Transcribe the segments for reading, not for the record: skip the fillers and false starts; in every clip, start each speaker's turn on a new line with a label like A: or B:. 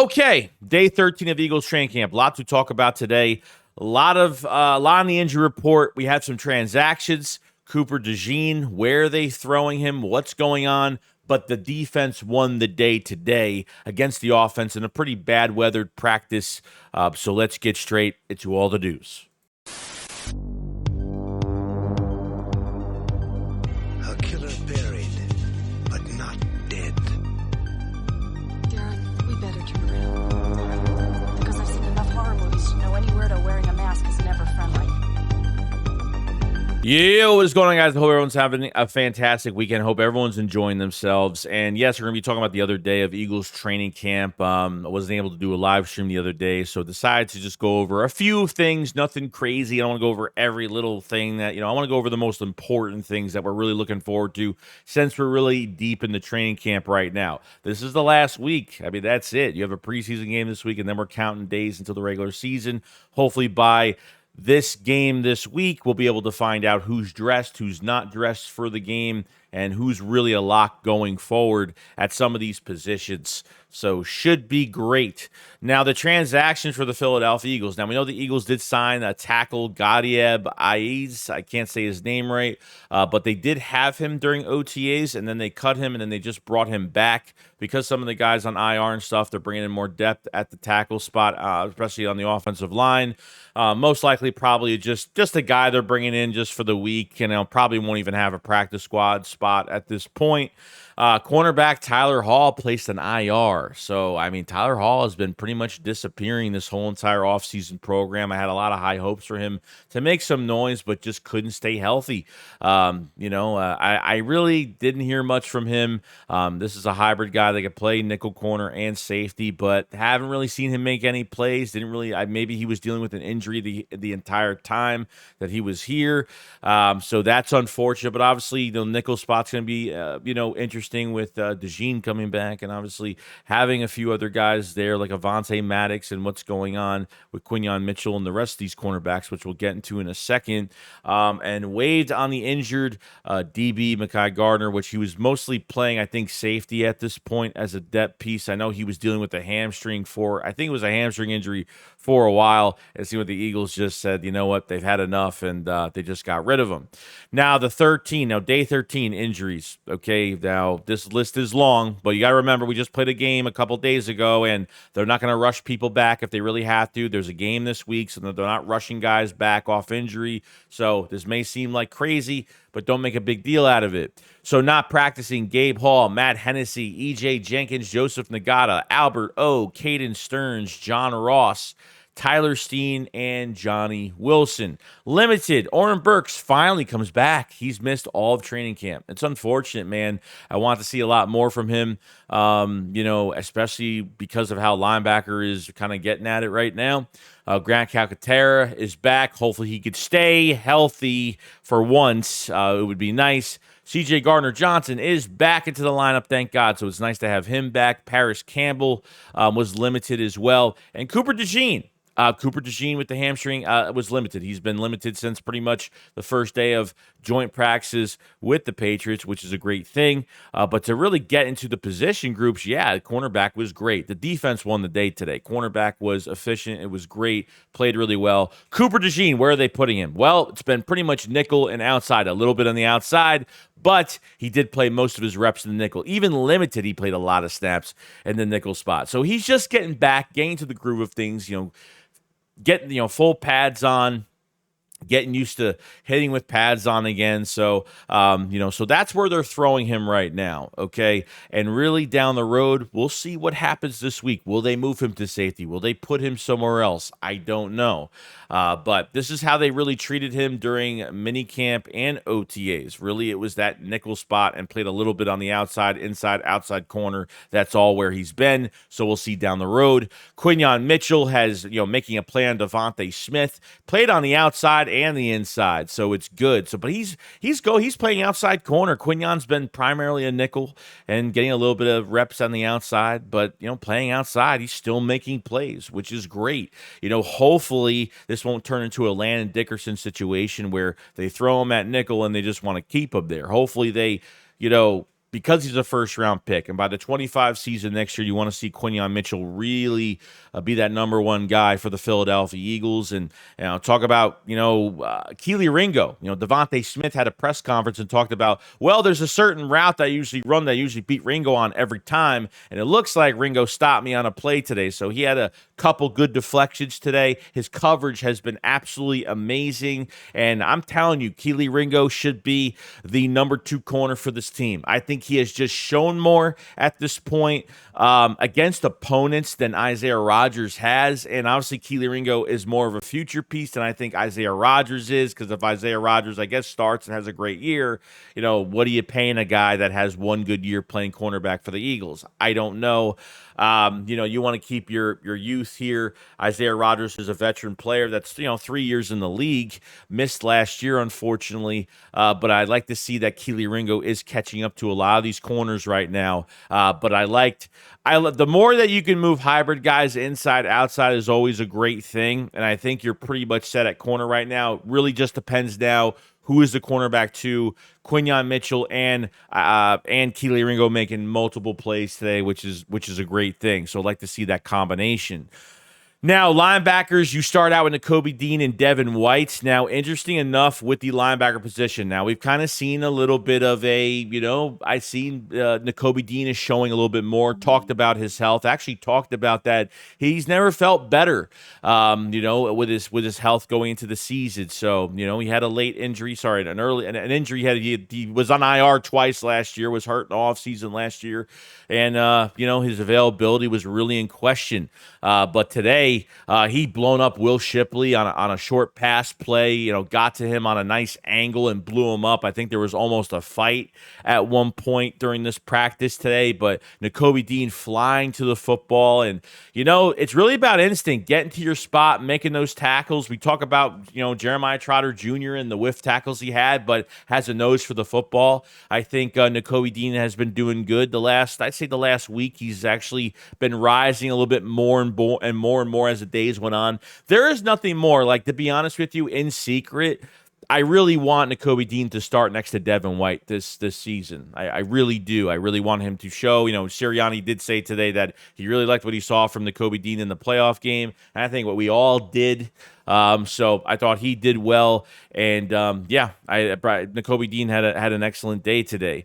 A: Okay, day 13 of Eagles training camp. A lot to talk about today. A lot on the injury report. We had some transactions. Cooper Dejean, where are they throwing him? What's going on? But the defense won the day today against the offense in a pretty bad weathered practice. So let's get straight into all the do's.
B: A killer buried, but not dead.
C: Darren, we better turn around. Because I've seen enough horror movies to know any weirdo wearing a mask is never friendly.
A: Yeah, what is going on, guys? I hope everyone's having a fantastic weekend. Hope everyone's enjoying themselves. And yes, we're going to be talking about the other day of Eagles training camp. I wasn't able to do a live stream the other day, so decided to just go over a few things, nothing crazy. I don't want to go over every little thing that, I want to go over the most important things that we're really looking forward to since we're really deep in the training camp right now. This is the last week. I mean, that's it. You have a preseason game this week, and then we're counting days until the regular season. Hopefully by this game this week, we'll be able to find out who's dressed, who's not dressed for the game, and who's really a lock going forward at some of these positions. So should be great. Now, the transactions for the Philadelphia Eagles. Now, we know the Eagles did sign a tackle, Gadieb Aiz. I can't say his name right, but they did have him during OTAs, and then they cut him, and then they just brought him back because some of the guys on IR and stuff, they're bringing in more depth at the tackle spot, especially on the offensive line. Most likely probably just a guy they're bringing in just for the week, and probably won't even have a practice squad spot at this point. Cornerback Tyler Hall placed an IR. So, I mean, Tyler Hall has been pretty much disappearing this whole entire offseason program. I had a lot of high hopes for him to make some noise, but just couldn't stay healthy. I really didn't hear much from him. This is a hybrid guy that could play nickel corner and safety, but haven't really seen him make any plays. Maybe he was dealing with an injury the entire time that he was here. So that's unfortunate, but obviously the nickel spot's going to be, interesting with Dejean coming back, and obviously having a few other guys there like Avonte Maddox and what's going on with Quinyon Mitchell and the rest of these cornerbacks, which we'll get into in a second. And waived on the injured DB Mekhi Gardner, which he was mostly playing, I think, safety at this point as a depth piece. I know he was dealing with a hamstring injury for a while. And see what the Eagles just said, you know what, they've had enough, and they just got rid of him. Now, day 13 injuries. Okay, now this list is long, but you got to remember, we just played a game a couple days ago, and they're not going to rush people back if they really have to. There's a game this week, so they're not rushing guys back off injury. So this may seem like crazy, but don't make a big deal out of it. So not practicing: Gabe Hall, Matt Hennessy, E.J. Jenkins, Joseph Nagata, Albert O, Caden Stearns, John Ross, Tyler Steen, and Johnny Wilson. Limited, Oren Burks finally comes back. He's missed all of training camp. It's unfortunate, man. I want to see a lot more from him, especially because of how linebacker is kind of getting at it right now. Grant Calcaterra is back. Hopefully he could stay healthy for once. It would be nice. C.J. Gardner-Johnson is back into the lineup, thank God. So it's nice to have him back. Paris Campbell was limited as well. And Cooper Dejean. Cooper Dejean with the hamstring was limited. He's been limited since pretty much the first day of joint practices with the Patriots, which is a great thing. But to really get into the position groups, the cornerback was great. The defense won the day today. Cornerback was efficient. It was great. Played really well. Cooper Dejean, where are they putting him? Well, it's been pretty much nickel and outside, a little bit on the outside, but he did play most of his reps in the nickel. Even limited, he played a lot of snaps in the nickel spot. So he's just getting back, getting to the groove of things, getting, full pads on, getting used to hitting with pads on again. So, so that's where they're throwing him right now, okay? And really down the road, we'll see what happens this week. Will they move him to safety? Will they put him somewhere else? I don't know. But this is how they really treated him during minicamp and OTAs. Really, it was that nickel spot and played a little bit on the outside, inside, outside corner. That's all where he's been. So we'll see down the road. Quinyon Mitchell has, making a play on Devontae Smith, played on the outside and the inside. So it's good. But he's playing outside corner. Quinyon's been primarily a nickel and getting a little bit of reps on the outside, but playing outside, he's still making plays, which is great. Hopefully this won't turn into a Landon Dickerson situation where they throw him at nickel and they just want to keep him there. Hopefully they, because he's a first-round pick. And by the 25 season next year, you want to see Quinyon Mitchell really be that number one guy for the Philadelphia Eagles. And talk about, Keely Ringo. Devontae Smith had a press conference and talked about, well, there's a certain route that I usually run that I usually beat Ringo on every time. And it looks like Ringo stopped me on a play today. So he had a couple good deflections today. His coverage has been absolutely amazing. And I'm telling you, Keely Ringo should be the number 2 corner for this team. I think he has just shown more at this point against opponents than Isaiah Rodgers has. And obviously, Keely Ringo is more of a future piece than I think Isaiah Rodgers is, because if Isaiah Rodgers, I guess, starts and has a great year, what are you paying a guy that has one good year playing cornerback for the Eagles? I don't know. You want to keep your youth here. Isaiah Rodgers is a veteran player that's 3 years in the league, missed last year unfortunately, but I'd like to see that Keely Ringo is catching up to a lot of these corners right now. But the more that you can move hybrid guys inside outside is always a great thing, and I think you're pretty much set at corner right now. It really just depends now who is the cornerback to Quinyon Mitchell and Keely Ringo making multiple plays today, which is a great thing. So I'd like to see that combination. Now, linebackers, you start out with Nakobe Dean and Devin White. Now, interesting enough with the linebacker position. Now, we've kind of seen a little bit of I've seen Nakobe Dean is showing a little bit more, talked about his health, actually talked about that he's never felt better, with his health going into the season. So, he had a late injury, an injury. He was on IR twice last year, was hurt in the offseason last year. And, his availability was really in question. But today, he blown up Will Shipley on a short pass play, got to him on a nice angle and blew him up. I think there was almost a fight at one point during this practice today, but Nakobe Dean flying to the football. And, it's really about instinct, getting to your spot, making those tackles. We talk about, Jeremiah Trotter Jr. and the whiff tackles he had, but has a nose for the football. I think Nakobe Dean has been doing good the last week. He's actually been rising a little bit more and more as the days went on. There is nothing more, to be honest with you, in secret, I really want Nakobe Dean to start next to Devin White this season. I really do. I really want him to show. Sirianni did say today that he really liked what he saw from Nakobe Dean in the playoff game, and I think what we all did. So I thought he did well, and Nakobe Dean had an excellent day today.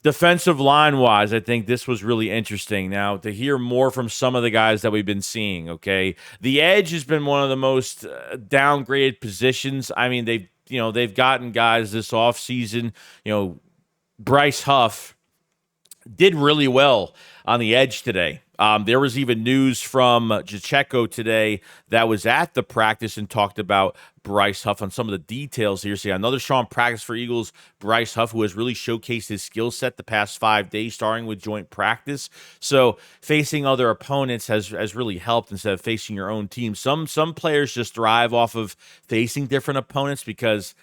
A: Defensive line-wise, I think this was really interesting. Now, to hear more from some of the guys that we've been seeing, okay? The edge has been one of the most downgraded positions. I mean, they've gotten guys this offseason. Bryce Huff did really well on the edge today. There was even news from Pacheco today that was at the practice and talked about Bryce Huff on some of the details here. So another strong practice for Eagles. Bryce Huff, who has really showcased his skill set the past 5 days, starting with joint practice. So facing other opponents has really helped instead of facing your own team. Some players just thrive off of facing different opponents because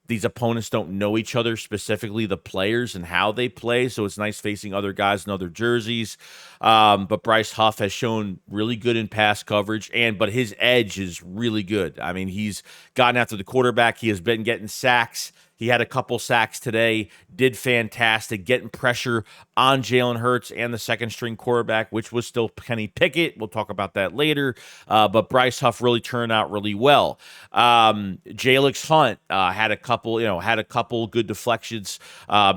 A: these opponents don't know each other, specifically the players and how they play, so it's nice facing other guys in other jerseys. But Bryce Huff has shown really good in pass coverage, but his edge is really good. I mean, he's gotten after the quarterback. He has been getting sacks. He had a couple sacks today, did fantastic, getting pressure on Jalen Hurts and the second-string quarterback, which was still Kenny Pickett. We'll talk about that later. But Bryce Huff really turned out really well. Jalix Hunt had a couple good deflections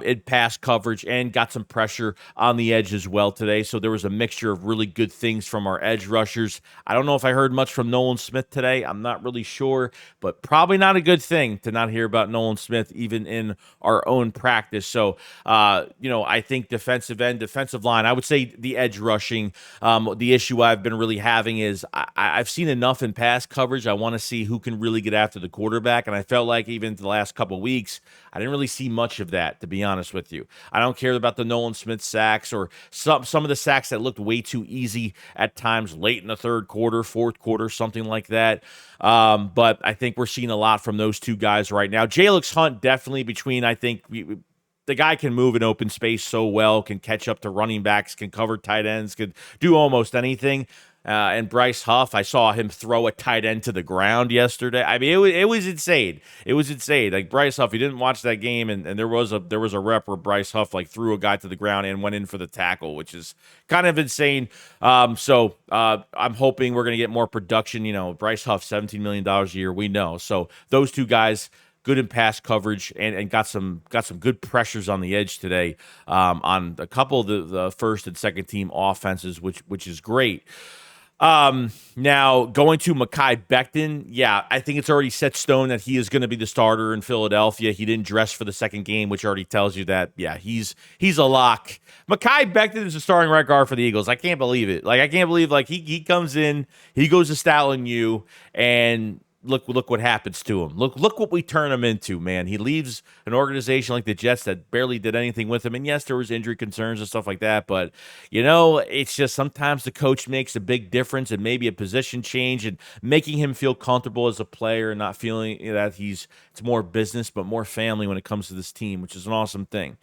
A: in pass coverage and got some pressure on the edge as well today. So there was a mixture of really good things from our edge rushers. I don't know if I heard much from Nolan Smith today. I'm not really sure, but probably not a good thing to not hear about Nolan Smith even in our own practice. So, I think defensive end, defensive line, I would say the edge rushing. The issue I've been really having is I've seen enough in pass coverage. I want to see who can really get after the quarterback. And I felt like even the last couple of weeks, I didn't really see much of that, to be honest with you. I don't care about the Nolan Smith sacks or some of the sacks that looked way too easy at times late in the third quarter, fourth quarter, something like that. But I think we're seeing a lot from those two guys right now. Jalix Hunt definitely the guy can move in open space so well, can catch up to running backs, can cover tight ends, could do almost anything. and Bryce Huff. I saw him throw a tight end to the ground yesterday. I mean, it was insane. It was insane. Like Bryce Huff, you didn't watch that game, and there was a rep where Bryce Huff like threw a guy to the ground and went in for the tackle, which is kind of insane. So I'm hoping we're gonna get more production. You know, Bryce Huff, $17 million a year. We know. So those two guys, good in pass coverage, and got some good pressures on the edge today on a couple of the first and second team offenses, which is great. Now going to Mekhi Becton, yeah, I think it's already set stone that he is going to be the starter in Philadelphia. He didn't dress for the second game, which already tells you that, yeah, he's a lock. Mekhi Becton is a starting right guard for the Eagles. I can't believe it. Like, I can't believe, like, he comes in, he goes to Stalin U, and look what happens to him. Look what we turn him into, man. He leaves an organization like the Jets that barely did anything with him. And yes, there was injury concerns and stuff like that, but you know, it's just sometimes the coach makes a big difference, and maybe a position change and making him feel comfortable as a player and not feeling that it's more business but more family when it comes to this team, which is an awesome thing.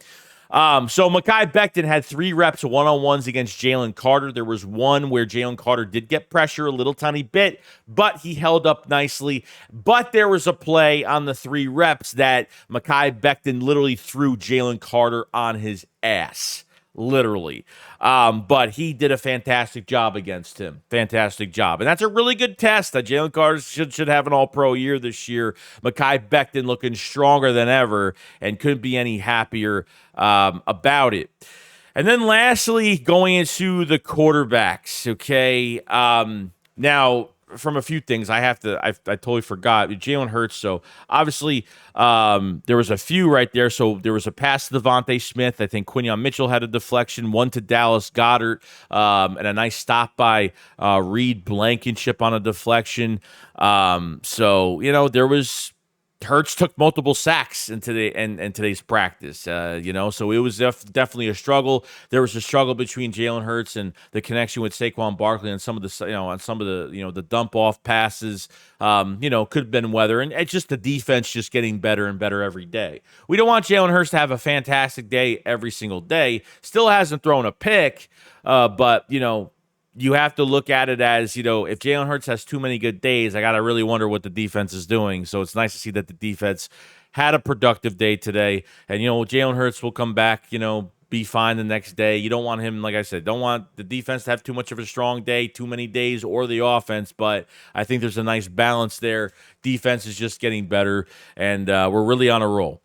A: So Mekhi Becton had 3 reps one-on-ones against Jalen Carter. There was one where Jalen Carter did get pressure a little tiny bit, but he held up nicely. But there was a play on the 3 reps that Mekhi Becton literally threw Jalen Carter on his ass. Literally. But he did a fantastic job against him. Fantastic job. And that's a really good test. That Jalen Carter should have an all-pro year this year. Mekhi Becton looking stronger than ever and couldn't be any happier about it. And then lastly, going into the quarterbacks, okay? Now, from a few things, I totally forgot. Jalen Hurts, so obviously there was a few right there. So there was a pass to Devontae Smith. I think Quinyon Mitchell had a deflection, one to Dallas Goedert, and a nice stop by Reed Blankenship on a deflection. So, you know, there was... Hurts took multiple sacks in today's practice, so it was definitely a struggle. There was a struggle between Jalen Hurts and the connection with Saquon Barkley on some of the the dump off passes. Could have been weather, and it's just the defense just getting better and better every day. We don't want Jalen Hurts to have a fantastic day every single day. Still hasn't thrown a pick, but you have to look at it as, if Jalen Hurts has too many good days, I got to really wonder what the defense is doing. So it's nice to see that the defense had a productive day today. And, Jalen Hurts will come back, be fine the next day. You don't want him, like I said, don't want the defense to have too much of a strong day, too many days, or the offense. But I think there's a nice balance there. Defense is just getting better, and we're really on a roll.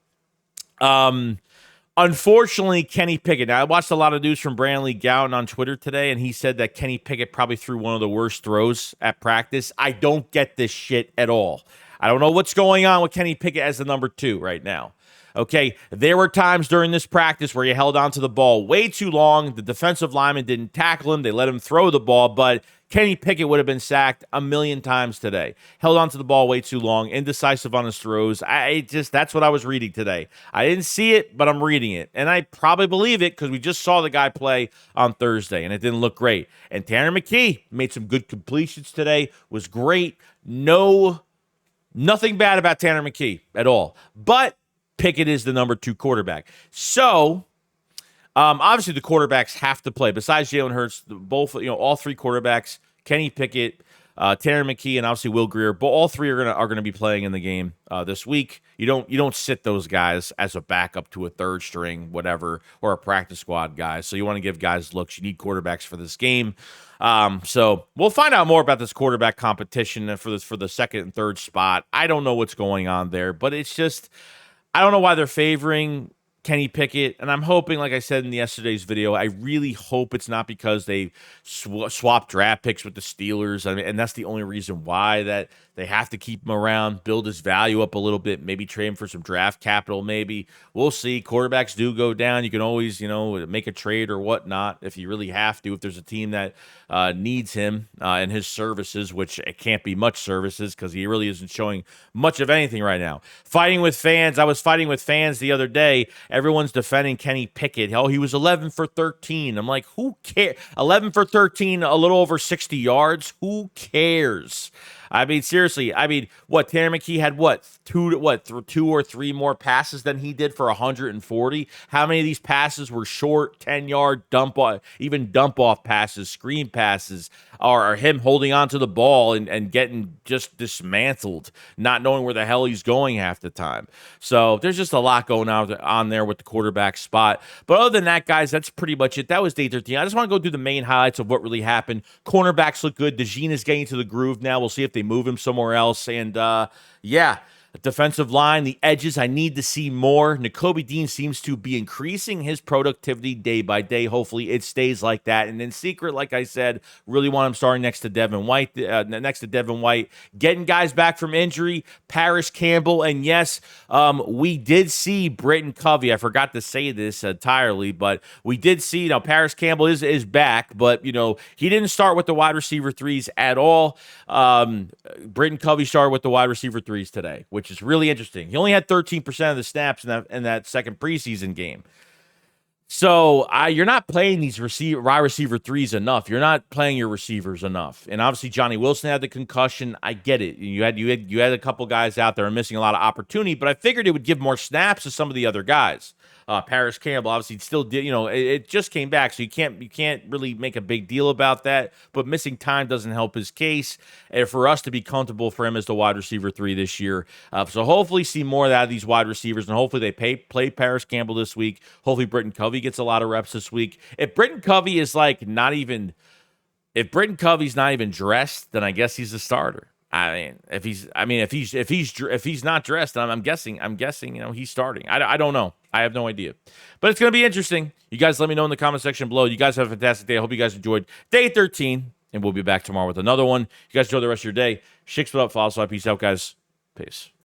A: Unfortunately, Kenny Pickett. Now, I watched a lot of news from Brandley Gowton on Twitter today, and he said that Kenny Pickett probably threw one of the worst throws at practice. I don't get this shit at all. I don't know what's going on with Kenny Pickett as the number 2 right now. Okay, there were times during this practice where he held onto the ball way too long. The defensive lineman didn't tackle him. They let him throw the ball, but Kenny Pickett would have been sacked a million times today. Held onto the ball way too long, indecisive on his throws. That's what I was reading today. I didn't see it, but I'm reading it. And I probably believe it because we just saw the guy play on Thursday, and it didn't look great. And Tanner McKee made some good completions today, was great. Nothing bad about Tanner McKee at all. But Pickett is the number 2 quarterback. So... obviously, the quarterbacks have to play. Besides Jalen Hurts, all 3 quarterbacks, Kenny Pickett, Tanner McKee, and obviously Will Grier, but all 3 are gonna be playing in the game this week. You don't sit those guys as a backup to a 3rd string, whatever, or a practice squad guy. So you want to give guys looks. You need quarterbacks for this game. So we'll find out more about this quarterback competition for the 2nd and 3rd spot. I don't know what's going on there, but it's just I don't know why they're favoring Kenny Pickett, and I'm hoping, like I said in yesterday's video, I really hope it's not because they swapped draft picks with the Steelers. I mean, and that's the only reason why that they have to keep him around, build his value up a little bit, maybe trade him for some draft capital. Maybe we'll see. Quarterbacks do go down. You can always, make a trade or whatnot if you really have to. If there's a team that needs him and his services, which it can't be much services because he really isn't showing much of anything right now. Fighting with fans. I was fighting with fans the other day. Everyone's defending Kenny Pickett. Hell, he was 11 for 13. I'm like, who cares? 11 for 13, a little over 60 yards. Who cares? I mean, seriously. I mean, Tanner McKee had two or three more passes than he did for 140. How many of these passes were short, 10-yard dump off passes, screen passes? or him holding on to the ball and getting just dismantled, not knowing where the hell he's going half the time. So there's just a lot going on there with the quarterback spot. But other than that, guys, that's pretty much it. That was day 13. I just want to go through the main highlights of what really happened. Cornerbacks look good. Dejean is getting to the groove now. We'll see if they move him somewhere else. And yeah, defensive line, the edges, I need to see more. Nakobe Dean seems to be increasing his productivity day by day. Hopefully it stays like that. And then secret, like I said, really want him starting next to Devin White, getting guys back from injury, Paris Campbell. And yes, we did see Britton Covey. I forgot to say this entirely, but we did see, Paris Campbell is back, but, he didn't start with the wide receiver threes at all. Britton Covey started with the wide receiver threes today, which is really interesting. He only had 13% of the snaps in that second preseason game. So you're not playing these wide receiver threes enough. You're not playing your receivers enough. And obviously Johnny Wilson had the concussion. I get it. You had a couple guys out there missing a lot of opportunity, but I figured it would give more snaps to some of the other guys. Paris Campbell obviously still did, it just came back, so you can't really make a big deal about that. But missing time doesn't help his case, and for us to be comfortable for him as the wide receiver 3 this year. So hopefully see more of that of these wide receivers, and hopefully they play Paris Campbell this week. Hopefully Britton Covey gets a lot of reps this week. If Britton Covey is if Britton Covey's not even dressed, then I guess he's a starter. If he's not dressed, I'm guessing, he's starting. I don't know. I have no idea. But it's going to be interesting. You guys let me know in the comment section below. You guys have a fantastic day. I hope you guys enjoyed day 13, and we'll be back tomorrow with another one. You guys enjoy the rest of your day. Shakes it up, follow, so peace out, guys. Peace.